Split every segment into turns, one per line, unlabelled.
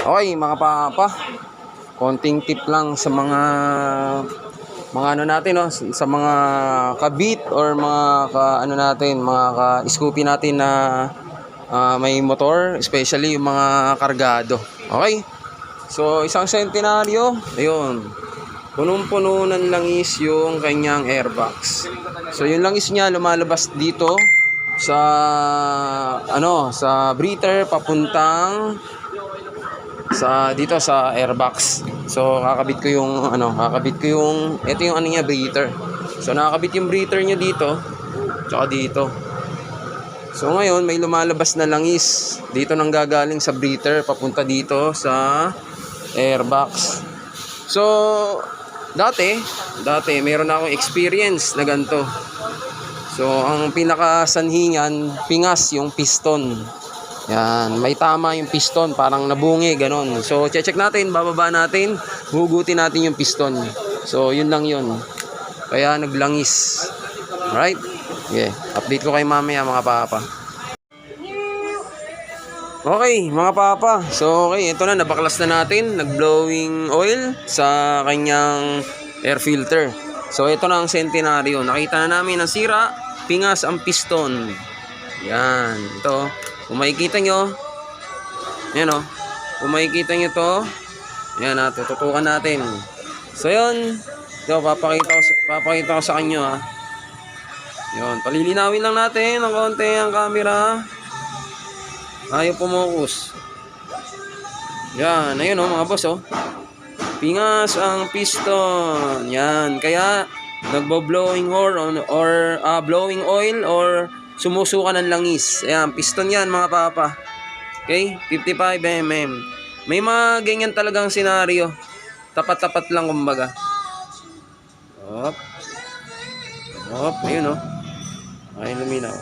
Okay, mga papa, konting tip lang sa mga ano natin, no, sa mga kabit or mga ano natin, mga ka-scoopy natin na may motor, especially yung mga kargado. Okay? So, isang sentenaryo, ayun. Punong-puno ng langis yung kanyang airbox. So, yung langis niya lumalabas dito sa sa breather papuntang dito sa airbox. So kakabit ko yung ito yung ano niya, breather. So nakakabit yung breather niya dito tsaka dito. So ngayon may lumalabas na langis dito nang gagaling sa breather papunta dito sa airbox. So dati meron akong experience na ganito. So ang pinakasanhingan, pingas yung piston. Yan, may tama yung piston, parang nabungi, ganon. So, check natin, bababa natin, hugutin natin yung piston. So, yun lang yun. Kaya naglangis. Alright? Okay, update ko kay mamaya mga papa. Okay, mga papa. So, okay, ito na, nabaklas na natin. Nag-blowing oil sa kanyang air filter. So, ito na ang sentenaryo. Nakita na namin ang sira, pingas ang piston. Yan, ito. Kung makikita nyo, yan o, kung makikita nyo to, yan na, tututukan natin. So yun, ito, papakita ko sa kanyo ha. Yun, palilinawin lang natin ng konti ang camera. Ayaw pumukus. Yan, ayun o mga boss o. Pingas ang piston. Yan, kaya nagbo-blowing or blowing oil or sumusuka ng langis. Ayan, piston yan mga papa. Okay, 55 mm. May mga ganyan talagang senaryo. Tapat-tapat lang kumbaga. Hop. Hop, ayun o. Ay, luminaw.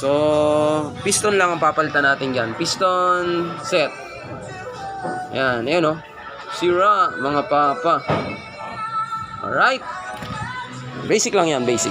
So, piston lang ang papalitan natin dyan. Piston set. Ayan, ayun o. Sira mga papa. Alright. Basic lang yan, basic.